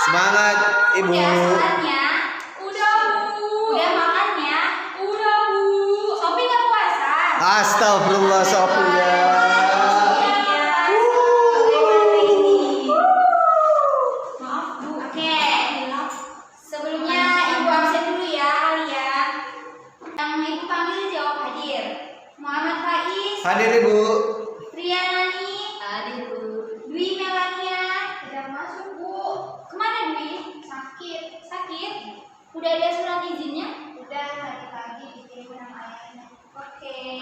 Semangat Ibu. Udah sholatnya? Udah Bu. Udah makannya? Udah Bu. Sopi nggak puasa? Astagfirullah Sofia. Maaf Bu. Oke. Sebelumnya Ibu absen dulu ya kalian. Yang Ibu panggil jawab hadir. Muhammad Faiz. Hadir Ibu. Trianani. Hadir Bu. Dwi Melania. Tidak masuk Bu. Kemana Dwi? Sakit. Sakit? Udah ada surat izinnya? Udah, tadi pagi dikirim sama ayahnya. Oke.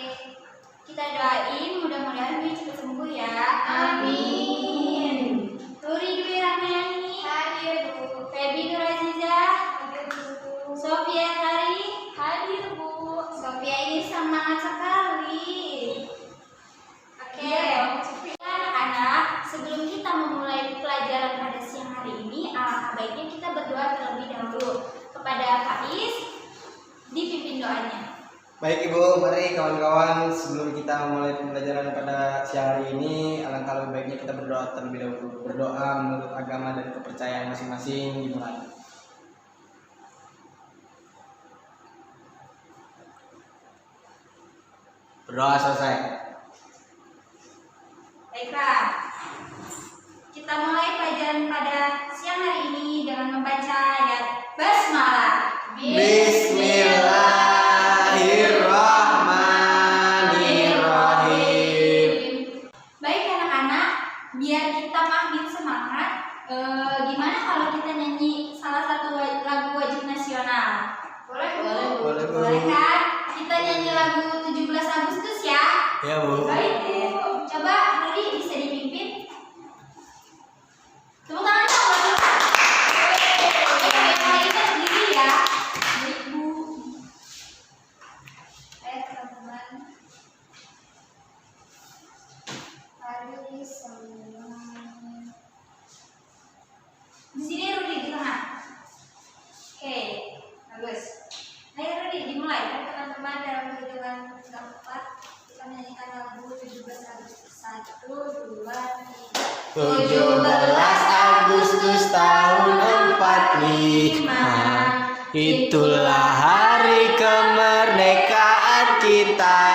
Kita doain mudah-mudahan Dwi cepat sembuh ya. Amin. Ruri Dwi Ramayani. Hadir Bu. Febi Nuraziza. Hadir Bu. Sofia Sari. Hadir Bu. Sofia ini semangat sekali. Oke. Anak-anak, sebelum kita memulai pelajaran pada siang hari ini, alangkah baiknya kita berdoa terlebih dahulu kepada Faiz. Dipimpin doanya. Baik Ibu, mari kawan-kawan, sebelum kita memulai pembelajaran pada siang hari ini, alangkah lebih baiknya kita berdoa terlebih dahulu. Berdoa menurut agama dan kepercayaan masing-masing. Dimulai. Berdoa selesai. Baiklah, kita mulai pelajaran pada siang hari ini dengan membaca ayat Basmalah. Bismillahirrahmanirrahim. Baik anak-anak, biar kita makin semangat, gimana kalau kita nyanyi salah satu lagu wajib nasional? Boleh Bu? Boleh, Bu. Boleh kan? Kita nyanyi lagu 17 Agustus ya? Ya Bu. Baik Bu. Coba Rudi bisa dipimpin. Tepuk tangan dong buat Rudi. Kita sendiri ya. Baik Bu. Ayo teman-teman. Hari semua. Di sini Rudi di tengah. Oke, bagus. Ayo Rudi dimulai ya teman-teman dalam hitungan keempat kita menyanyikan lagu 17 Agustus 1, 2, 3. 17 Agustus tahun 45, itulah hari kemerdekaan kita.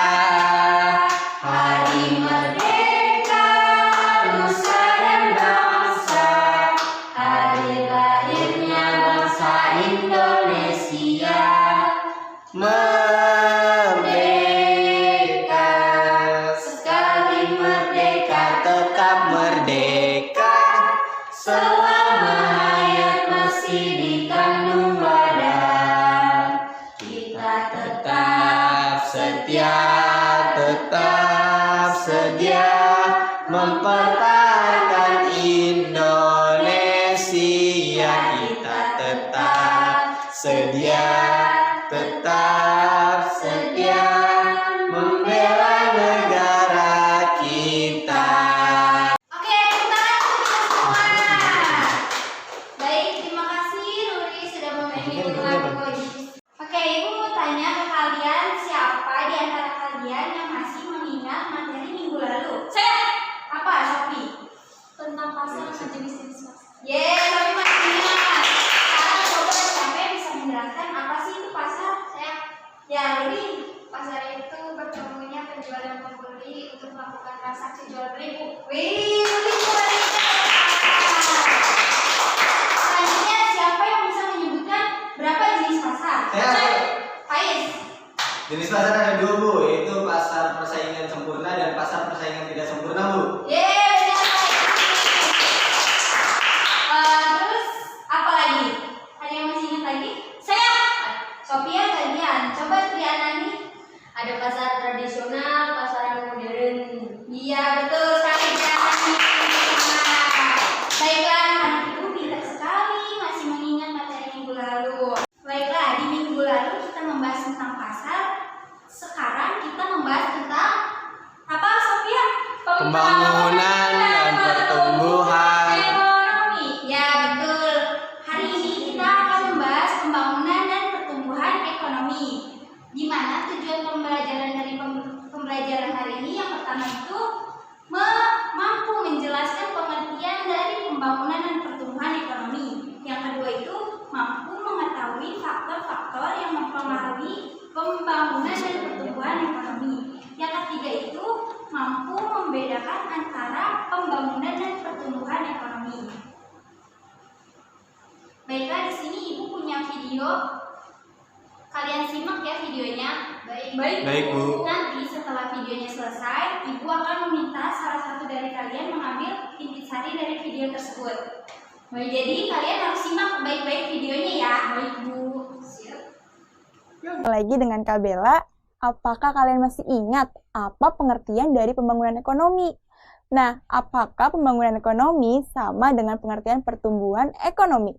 Hari merdeka, nusa dan bangsa, hari lahirnya bangsa Indonesia. Merdeka, Sekali merdeka, tetap merdeka, selama hayat masih di kandung badan, kita tetap setia mempertahankan Indonesia. Kita tetap setia membela negara kita. Oke, tepuk tangan untuk kita semua. Baik, terima kasih Ruri sudah memainkan lagu wajib. Oke, Ibu mau tanya ke kalian, siapa di antara kalian yang masih mengingat materi minggu lalu? Saya. Apa, Sofi? Tentang pasar dan jenis-jenis pasar. Sofi masih ingat. Sekarang coba siapa yang bisa menjelaskan apa sih itu pasar? Saya. Ya, Ruri. Pasar itu bertemunya penjual dan pembeli untuk melakukan transaksi jual beli, Bu. Wih, Ruri keren. Selanjutnya, siapa yang bisa menyebutkan berapa jenis pasar? Saya. Faiz. Jenis pasar ada dua Bu, yaitu pasar persaingan sempurna dan pasar persaingan tidak sempurna Bu. Benar Faiz. Terus apa lagi? Ada yang masih ingat lagi? Saya. Sophia gantian. Coba Trianani. Ada pasar tradisional, pasar yang modern. Iya betul sekali Trianani. Baiklah, anak ibu pintar sekali masih mengingat materi minggu lalu. Baiklah, di minggu lalu kita membahas tentang pasar. Sekarang kita membahas tentang apa, Sophia? Pembangunan membedakan antara pembangunan dan pertumbuhan ekonomi. Baiklah, di sini Ibu punya video. Kalian simak ya videonya. Baik, Bu. Nanti setelah videonya selesai, Ibu akan meminta salah satu dari kalian mengambil intisari dari video tersebut. Jadi kalian harus simak baik-baik videonya ya. Baik, Bu. Siap. Lagi dengan Kak Bella, apakah kalian masih ingat apa pengertian dari pembangunan ekonomi? Nah, apakah pembangunan ekonomi sama dengan pengertian pertumbuhan ekonomi?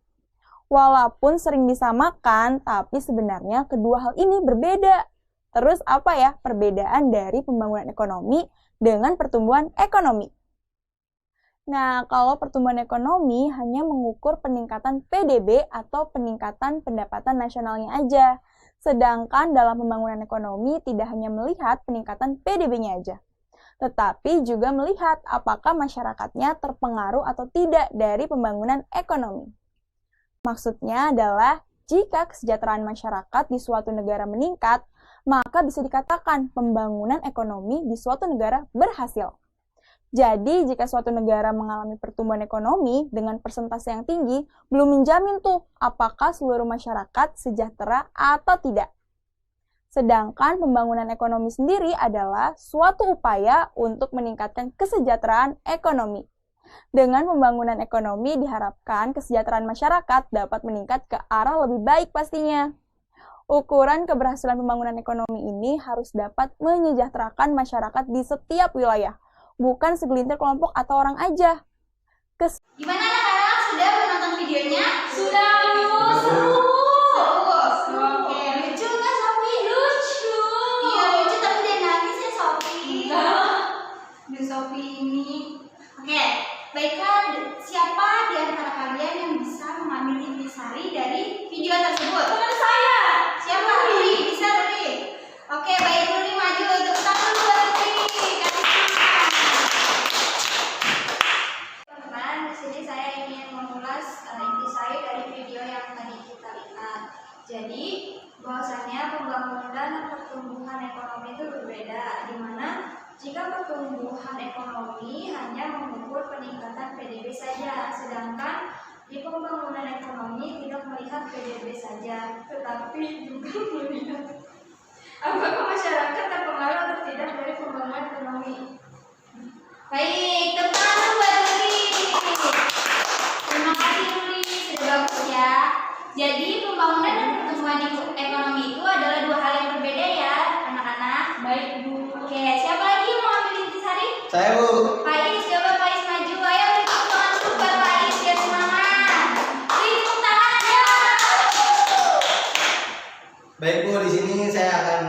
Walaupun sering disamakan, tapi sebenarnya kedua hal ini berbeda. Terus apa ya perbedaan dari pembangunan ekonomi dengan pertumbuhan ekonomi? Nah, kalau pertumbuhan ekonomi hanya mengukur peningkatan PDB atau peningkatan pendapatan nasionalnya aja. Sedangkan dalam pembangunan ekonomi tidak hanya melihat peningkatan PDB-nya aja, tetapi juga melihat apakah masyarakatnya terpengaruh atau tidak dari pembangunan ekonomi. Maksudnya adalah jika kesejahteraan masyarakat di suatu negara meningkat, maka bisa dikatakan pembangunan ekonomi di suatu negara berhasil. Jadi, jika suatu negara mengalami pertumbuhan ekonomi dengan persentase yang tinggi, belum menjamin tuh apakah seluruh masyarakat sejahtera atau tidak. Sedangkan pembangunan ekonomi sendiri adalah suatu upaya untuk meningkatkan kesejahteraan ekonomi. Dengan pembangunan ekonomi diharapkan kesejahteraan masyarakat dapat meningkat ke arah lebih baik pastinya. Ukuran keberhasilan pembangunan ekonomi ini harus dapat menyejahterakan masyarakat di setiap wilayah, bukan segelintir kelompok atau orang aja. Gimana anak-anak, sudah menonton videonya? Sudah, Bu. Seru. Oke, lucu nggak Sophie? Lucu. Iya lucu, tapi jangan nangis ya Sophie. Di Sophie ini. Oke, baiklah. Siapa di antara kalian yang bisa mengambil intisari dari video tersebut? Teman saya. Siapa? Ruri. Bisa Ruri. Oke, baik Ruri maju untuk tangan dulu Ruri. Teman-teman, di sini saya ingin mengulas intisari dari video yang tadi kita lihat. Jadi, bahwasannya pembangunan dan pertumbuhan ekonomi itu berbeda, di mana jika pertumbuhan ekonomi hanya mengukur peningkatan PDB saja, sedangkan di pembangunan ekonomi tidak melihat PDB saja, tetapi juga melihat apakah masyarakat terpengaruh atau tidak dari pembangunan ekonomi. Baik, tepuk tangan buat Ruli. Terima kasih Ruli, sudah bagus ya. Jadi pembangunan dan pertumbuhan ekonomi itu adalah dua hal yang berbeda ya, anak-anak. Baik, Bu. Oke, siapa lagi yang mau ambil intisari? Saya, Bu. Faiz, coba Faiz maju. Ayo beri tepuk tangan dulu buat Faiz, biar semangat. Beri tepuk tangan ya. Baik, Bu, di sini saya akan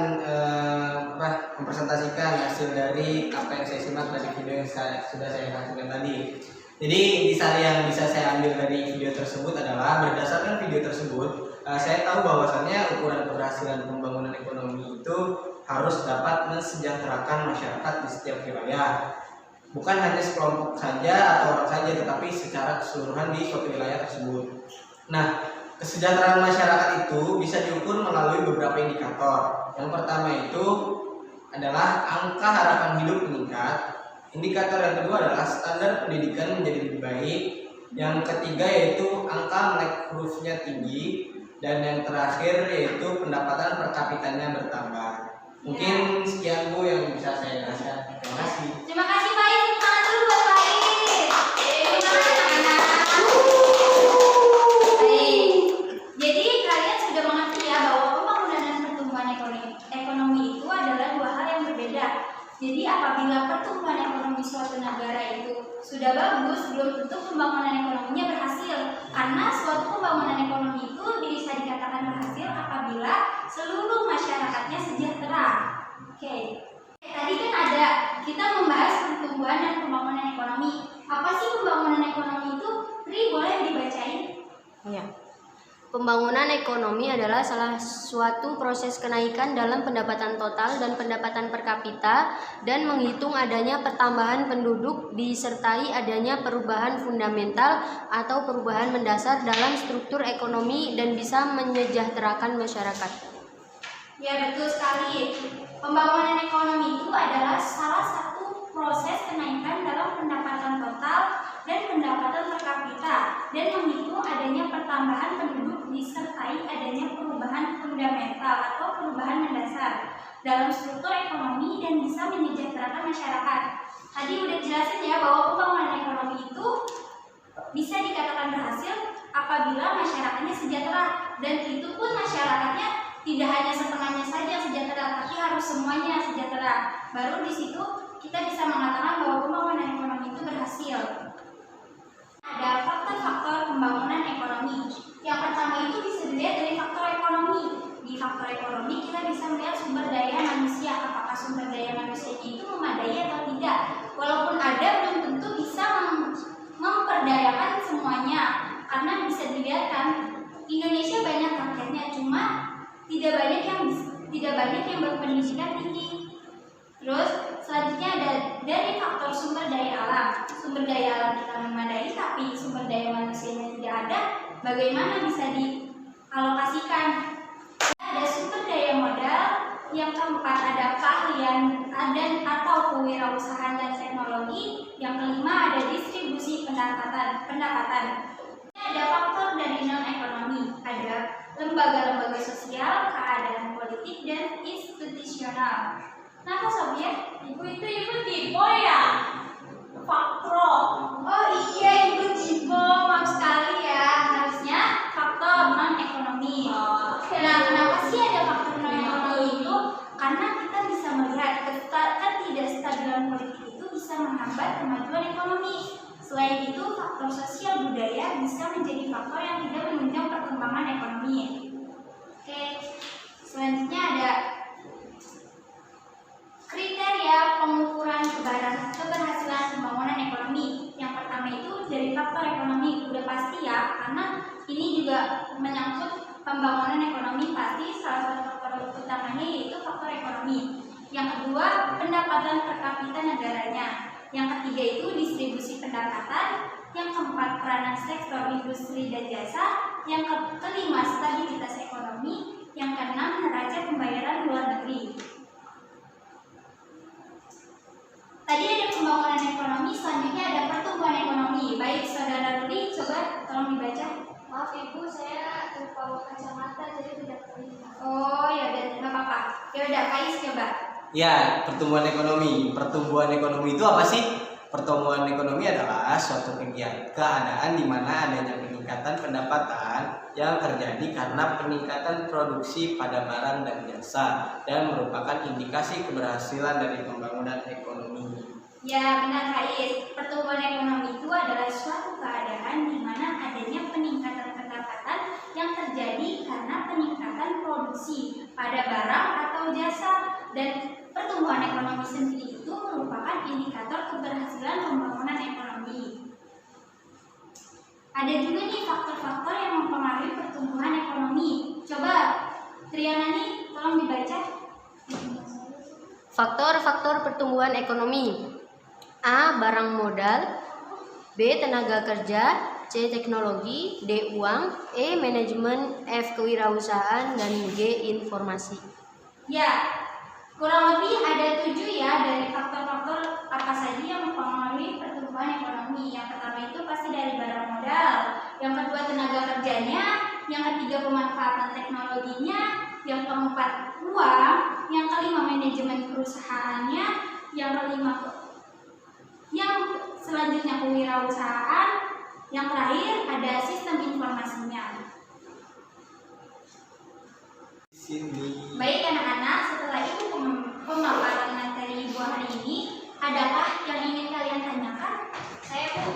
mempresentasikan hasil dari apa yang saya simak dari video yang sudah saya hasilkan tadi. Jadi intisari yang bisa saya ambil dari video tersebut adalah berdasarkan video tersebut, saya tahu bahwasannya ukuran keberhasilan pembangunan ekonomi itu harus dapat mensejahterakan masyarakat di setiap wilayah. Bukan hanya sekelompok saja atau orang saja, tetapi secara keseluruhan di suatu wilayah tersebut. Nah, kesejahteraan masyarakat itu bisa diukur melalui beberapa indikator. Yang pertama itu adalah angka harapan hidup meningkat. Indikator yang kedua adalah standar pendidikan menjadi lebih baik. Yang ketiga yaitu angka melek hurufnya tinggi. Dan yang terakhir yaitu pendapatan per kapitanya bertambah. Mungkin sekian Bu yang bisa saya jelaskan. Terima kasih. Terima kasih Faiz, tepuk tangan dulu buat Faiz. Semangat anak-anak. Baik. Jadi kalian sudah mengerti ya bahwa pembangunan dan pertumbuhan ekonomi itu adalah dua hal yang berbeda. Jadi apabila pertumbuhan ekonomi suatu negara itu sudah bagus, belum tentu pembangunan ekonominya berhasil. Karena suatu pembangunan ekonomi itu bisa dikatakan berhasil apabila seluruh masyarakatnya sejahtera. Oke. Tadi kan ada kita membahas pertumbuhan dan pembangunan ekonomi. Apa sih pembangunan ekonomi itu? Pri, boleh dibacain? Ya. Pembangunan ekonomi adalah salah suatu proses kenaikan dalam pendapatan total dan pendapatan per kapita dan menghitung adanya pertambahan penduduk disertai adanya perubahan fundamental atau perubahan mendasar dalam struktur ekonomi dan bisa menyejahterakan masyarakat. Ya betul sekali. Pembangunan ekonomi itu adalah salah satu proses kenaikan dalam pendapatan total dan pendapatan per kapita dan menghitung adanya pertambahan penduduk disertai adanya perubahan fundamental atau perubahan mendasar dalam struktur ekonomi dan bisa menyejahterakan masyarakat. Tadi udah jelasin ya bahwa pembangunan ekonomi itu bisa dikatakan berhasil apabila masyarakatnya sejahtera, dan itu pun masyarakatnya tidak hanya setengahnya saja yang sejahtera, tapi harus semuanya sejahtera. Baru di situ kita bisa mengatakan bahwa pembangunan ekonomi itu berhasil. Ada faktor-faktor pembangunan ekonomi. Yang pertama itu bisa dilihat dari faktor ekonomi. Di faktor ekonomi kita bisa melihat sumber daya manusia, apakah sumber daya manusia itu memadai atau tidak. Walaupun ada, belum tentu bisa memperdayakan semuanya, karena bisa dilihat kan Indonesia banyak rakyatnya, cuma tidak banyak yang berpendidikan tinggi. Terus selanjutnya ada dari faktor sumber daya alam. Sumber daya alam kita memadai, tapi sumber daya manusianya tidak ada. Bagaimana bisa dialokasikan? Ada sumber daya modal. Yang keempat ada keahlian dan atau kewirausahaan dan teknologi. Yang kelima ada distribusi pendapatan. Ada faktor dari non ekonomi. Ada lembaga-lembaga sosial, keadaan politik dan institusional. Kenapa Sob ya? Ibu itu Jibo ya? Faktor. Oh iya, Ibu Jibo, maaf sekali ya. Harusnya faktor non ekonomi. Nah, kenapa sih ada faktor non ekonomi itu? Karena kita bisa melihat ketidakstabilan politik itu bisa menghambat kemajuan ekonomi. Selain itu, faktor sosial budaya bisa menjadi faktor yang tidak menunjang perkembangan ekonomi. Oke, selanjutnya ada kriteria pengukuran keberhasilan pembangunan ekonomi. Yang pertama itu dari faktor ekonomi, udah pasti ya, karena ini juga menyangkut pembangunan ekonomi, pasti salah satu faktor utamanya yaitu faktor ekonomi. Yang kedua, pendapatan per kapita negaranya. Yang ketiga itu distribusi pendapatan. Yang keempat, peranan sektor industri dan jasa. Yang kelima, stabilitas ekonomi. Yang keenam, neraca pembayaran luar negeri. Tadi ada pembangunan ekonomi, selanjutnya ada pertumbuhan ekonomi. Baik, Saudara Rudi, coba tolong dibaca. Maaf Ibu, saya lupa bawa kacamata jadi tidak terlihat. Oh ya udah, nggak apa-apa. Ya udah, Kais coba. Ya, pertumbuhan ekonomi. Pertumbuhan ekonomi itu apa sih? Pertumbuhan ekonomi adalah suatu keadaan di mana adanya peningkatan pendapatan yang terjadi karena peningkatan produksi pada barang dan jasa dan merupakan indikasi keberhasilan dari pembangunan ekonomi. Ya benar Kais, pertumbuhan ekonomi itu adalah suatu keadaan di mana adanya peningkatan pendapatan yang terjadi karena peningkatan produksi pada barang atau jasa, dan pertumbuhan ekonomi sendiri itu merupakan indikator keberhasilan pembangunan ekonomi. Ada juga nih faktor-faktor yang mempengaruhi pertumbuhan ekonomi. Coba Triana tolong dibaca. Faktor-faktor pertumbuhan ekonomi. A. Barang modal. B. Tenaga kerja. C. Teknologi. D. Uang. E. Manajemen. F. Kewirausahaan. Dan G. Informasi. Ya, kurang lebih ada 7 ya dari faktor-faktor apa saja yang mempengaruhi pertumbuhan ekonomi. Yang pertama itu pasti dari barang modal. Yang kedua tenaga kerjanya. Yang ketiga pemanfaatan teknologinya. Yang keempat uang. Yang kelima manajemen perusahaannya. Yang kelima selanjutnya kewirausahaan. Yang terakhir ada sistem informasinya. Baik anak-anak, setelah itu pemaparan materi Ibu hari ini, adakah yang ingin kalian tanyakan? Saya Bu.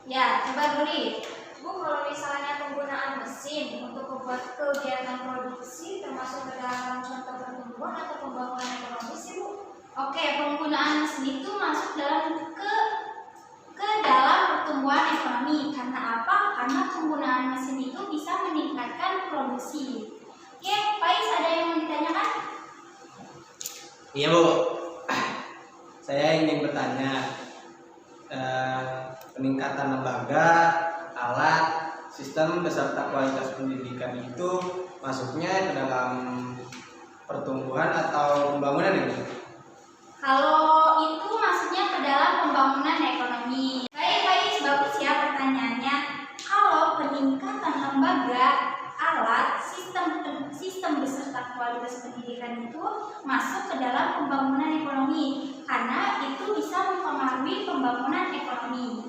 Ya, coba Ruri. Bu, kalau misalnya penggunaan mesin untuk membuat kegiatan produksi termasuk ke dalam contoh pertumbuhan atau pembangunan ekonomi sih Bu? Oke, penggunaan mesin itu masuk dalam ke dalam pertumbuhan ekonomi. Karena apa? Karena penggunaan mesin itu bisa meningkatkan produksi. Oke, Pais, ada yang mau ditanyakan? Iya Bu, saya ingin bertanya, peningkatan lembaga, alat, sistem beserta kualitas pendidikan itu masuknya ke dalam pertumbuhan atau pembangunan ini? Kalau itu maksudnya ke dalam pembangunan ekonomi. Baik, bagus ya pertanyaannya. Kalau peningkatan lembaga, alat, sistem beserta kualitas pendidikan itu masuk ke dalam pembangunan ekonomi karena itu bisa mempengaruhi pembangunan ekonomi.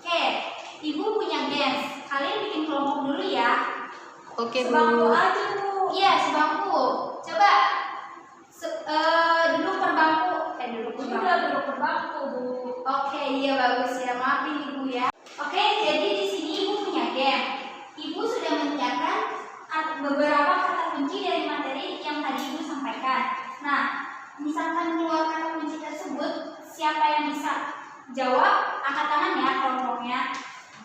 Oke, Ibu punya gens. Kalian bikin kelompok dulu ya. Oke, Bu. Sebangku aja, Bu. Iya, sebangku. Coba duduk per bangku. Duduk per bangku, Bu. Oke, iya bagus ya. Maafin Ibu ya. Oke, jadi di sini Ibu punya game. Ibu sudah menyiapkan beberapa kata kunci dari materi yang tadi Ibu sampaikan. Nah, misalkan keluar kata kunci tersebut, siapa yang bisa jawab, angkat tangan ya kelompoknya.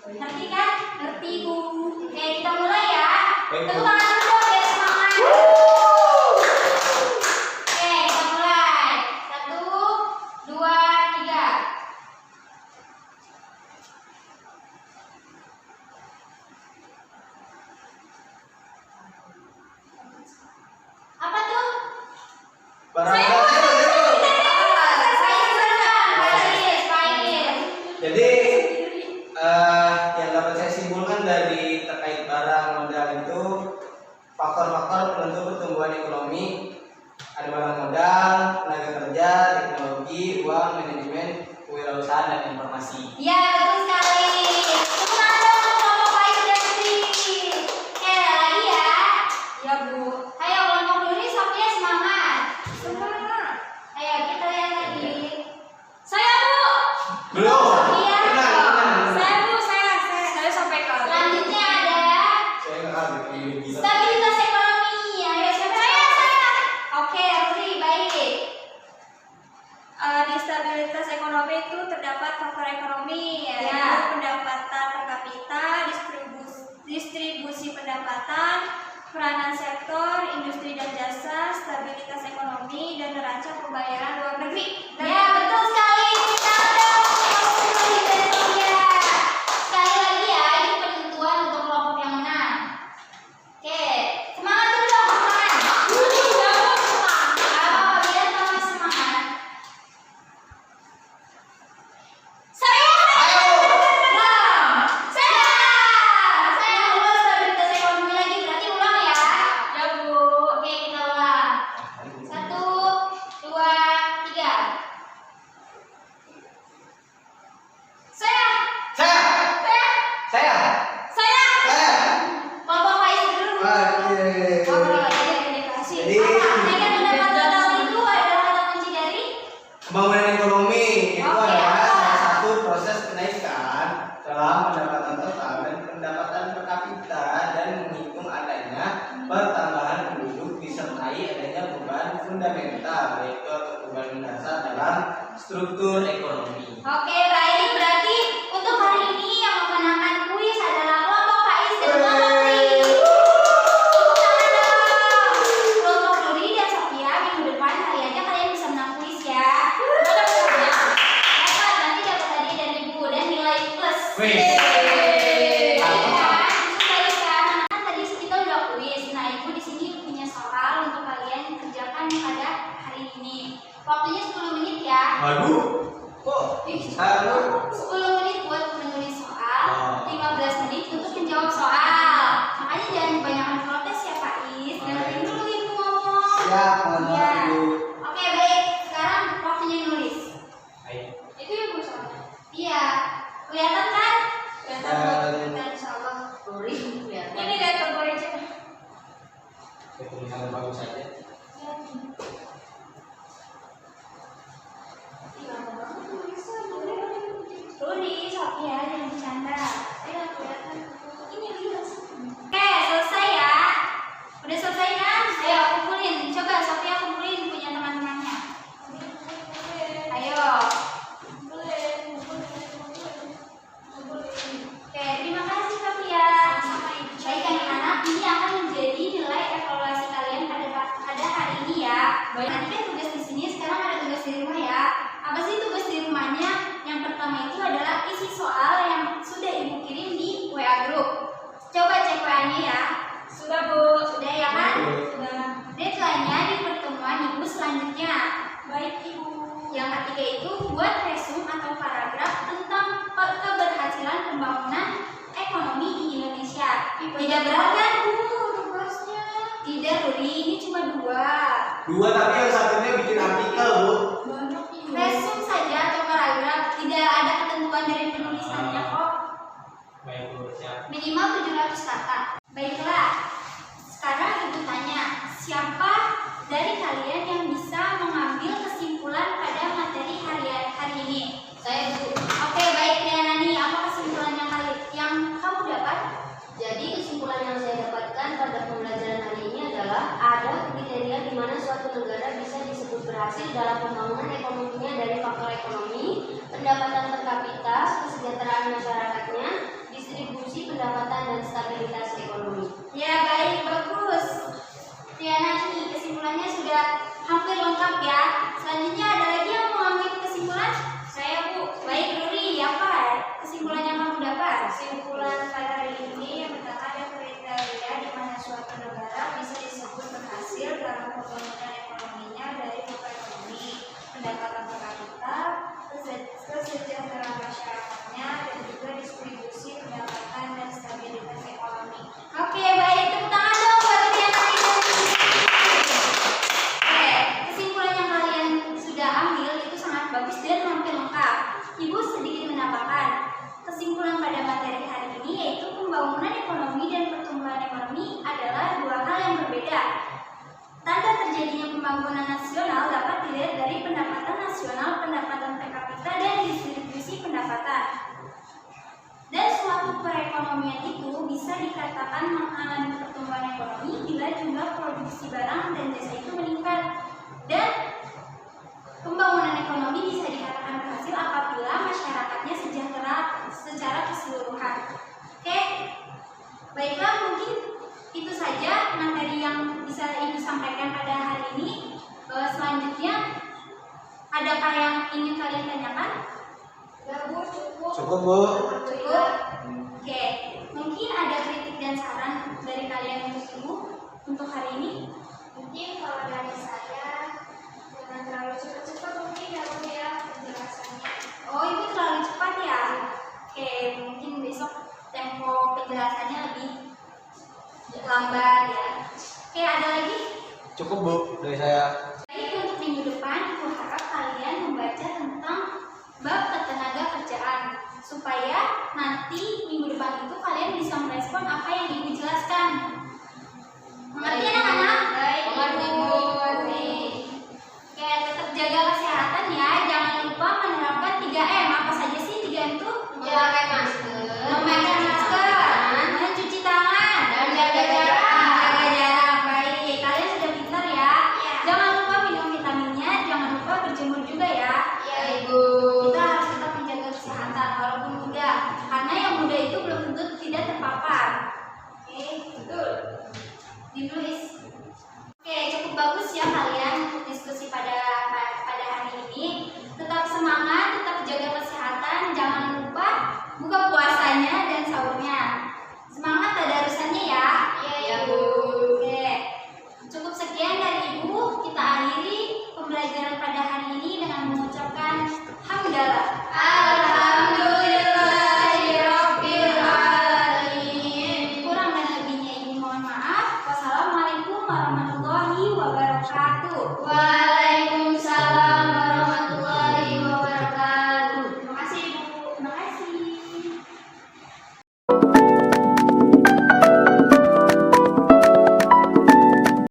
Ngerti kan? Ngerti, Bu. Oke, kita mulai ya. Tepuk tangan dulu biar semangat. Oke, kita mulai. 1, 2, 3. Apa tuh? Jadi yang dapat saya simpulkan dari terkait barang modal itu faktor-faktor penentu pertumbuhan ekonomi ada barang modal, tenaga kerja, teknologi, uang, manajemen, kewirausahaan dan informasi. Ya, betul sekali. Tepuk tangan dong untuk kelompok Pak Industri. Oke, lagi ya. Ya, Bu. Ayo kelompok dulu, Sofia semangat. Semangat. Ayo kita lihat lagi. Saya, Bu. Belum. Sofia. Tenang. Saya, Bu. Saya sampai ke. Selanjutnya ada Saya nggak bisa. stabilitas ekonomi. Ayo siapa? Saya. Oke, Ruli, baik. Di stabilitas ekonomi itu terdapat faktor ekonomi, yaitu Ya. pendapatan per kapita, distribusi pendapatan, peranan sektor, industri dan jasa, stabilitas ekonomi, dan neraca pembayaran luar negeri. Ya, betul sekali. Kita udah masuk dari Sofia. Sekali lagi ya, ini penentuan untuk kelompok yang menang. Oke, semangat dulu dong, semangat. Biar tambah semangat. Saya ulang stabilitas ekonomi lagi, berarti ulang ya. Ya, Bu. Oke, kita ulang. 1, 2, 3. Saya. Kelompok Faiz dulu. Ngobrol aja dari deklarasi. Jadi- Kenaikan pendapatan total itu adalah kata kunci dari Pembangunan ekonomi itu Oke, adalah apa? salah satu proses kenaikan dalam pendapatan total dan pendapatan per kapita dan menghitung adanya pertambahan penduduk disertai adanya perubahan fundamental yaitu atau perubahan mendasar dalam struktur ekonomi. Oke, baik. Berarti untuk hari ini yang memenangkan kuis adalah kelompok Faiz dan kelompok Nuri. Tepuk tangan dong. Kelompok Nuri dan Sofia, minggu depan kali aja kalian bisa menang kuis ya. Dapat, nanti dapat hadiah dari Ibu dan nilai plus. Wih. Baik kan? Kan tadi kita udah kuis. Nah, Ibu di sini punya soal untuk kalian kerjakan pada hari ini. Waktunya 10 menit ya. Waduh, kok halo? 10 menit buat menulis soal, Oh. 15 menit untuk menjawab soal. Makanya jangan kebanyakan protes ya Pak Is. Dengerin dulu Ibu ngomong. Siap, mohon maaf, Ya. Ibu. Oke, baik. Sekarang waktunya nulis. Ayo. Itu Ibu soalnya. Iya. Kelihatan kan? Kelihatan. Insyaallah. Ini lihat ke gue aja. Tulisan bagus saja. Tulis, Sofia, jangan bercanda. Ayo kelihatan. Ini lihat. Oke, selesai ya. Udah selesai kan? Ayo kumpulin. Coba Sofia kumpulin punya teman-temannya. Ayo. Oke, terima kasih Sofia. Baik anak-anak, ini akan menjadi nilai evaluasi kalian pada hari ini ya. Nanti kan tugas di sini, sekarang ada tugas di rumah ya. Apa sih tugas di rumahnya? Yang pertama itu adalah isi soal yang sudah Ibu kirim di WA group. Coba cek WA-nya ya. Sudah Bu, sudah ya kan? Sudah. Deadline-nya di pertemuan Ibu pembangunan ekonomi di Indonesia. Tidak berat kan? Tugasnya. Tidak, Ruri, ini cuma 2. Dua tapi yang satunya bikin artikel, Bu. Resume saja atau paragraf, tidak ada ketentuan dari penulisannya kok. Baik, Bu, siap. Minimal 700 kata. Baiklah, sekarang ibu tanya, siapa dari kalian yang bisa mengambil kesimpulan pada materi hari ini? Saya, Bu. Oke, baik Rianani, apa kesimpulan yang kamu dapat? Jadi kesimpulan yang saya dapatkan pada pembelajaran hari ini adalah ada kriteria di mana suatu negara bisa disebut berhasil dalam pembangunan ekonominya dari faktor ekonomi, pendapatan per kapita, kesejahteraan masyarakatnya, distribusi pendapatan dan stabilitas ekonomi. Ya, baik, bagus. Rianani, kesimpulannya sudah hampir lengkap ya. Selanjutnya ada lagi yang mau ambil kesimpulan? Saya, Bu. Baik, Ruri, apa kesimpulan yang kamu dapat? Kesimpulan pada hari ini yang pertama ada kriteria di mana suatu negara bisa disebut berhasil dalam pembangunan ekonominya dari faktor ekonomi, pendapatan per kapita, kesejahteraan masyarakatnya, dan juga distribusi pendapatan dan stabilitas ekonomi. Oke, baik. Tepuk tangan dong buat Rianani. Oke, kesimpulan yang kalian sudah ambil itu sangat bagus dan hampir lengkap. Ibu sedikit menambahkan, kesimpulan pada materi hari ini yaitu pembangunan ekonomi dan pertumbuhan ekonomi adalah 2 hal yang berbeda. Tanda terjadinya pembangunan nasional dapat dilihat dari pendapatan nasional, pendapatan per kapita, dan distribusi pendapatan. Dan suatu perekonomian itu bisa dikatakan mengalami pertumbuhan ekonomi bila jumlah produksi barang dan jasa itu meningkat. Dan pembangunan ekonomi bisa dikatakan berhasil apabila masyarakatnya sejahtera secara keseluruhan. Oke, baiklah, mungkin itu saja materi yang bisa Ibu sampaikan pada hari ini. Selanjutnya, adakah yang ingin kalian tanyakan? Ya, Bu, cukup. Cukup, Bu. Cukup? Oke, mungkin ada kritik dan saran dari kalian untuk Ibu untuk hari ini? Mungkin kalau dari saya jangan terlalu cepat-cepat mungkin ya, Bu, ya penjelasannya. Oh, Ibu terlalu cepat ya? Oke, mungkin besok tempo penjelasannya lebih lambat ya. Oke, ada lagi? Cukup, Bu, dari saya. Baik, untuk minggu depan, Ibu harap kalian membaca tentang bab ketenaga kerjaan supaya nanti minggu depan itu kalian bisa merespon apa yang Ibu jelaskan. Mengerti anak-anak? Baik, mengerti, Bu. Mengerti. Oke, tetap jaga kesehatan ya. Jangan lupa menerapkan 3M. Apa saja sih 3M itu? Memakai masker, Memakai masker, mencuci tangan, dan jaga jarak. Jaga jarak. Baik, kalian sudah pintar ya. Jangan lupa minum vitaminnya. Jangan lupa berjemur juga ya. Ya, Ibu. Kita harus tetap menjaga kesehatan walaupun muda, karena yang muda itu belum tentu tidak terpapar. Oke, betul. Ditulis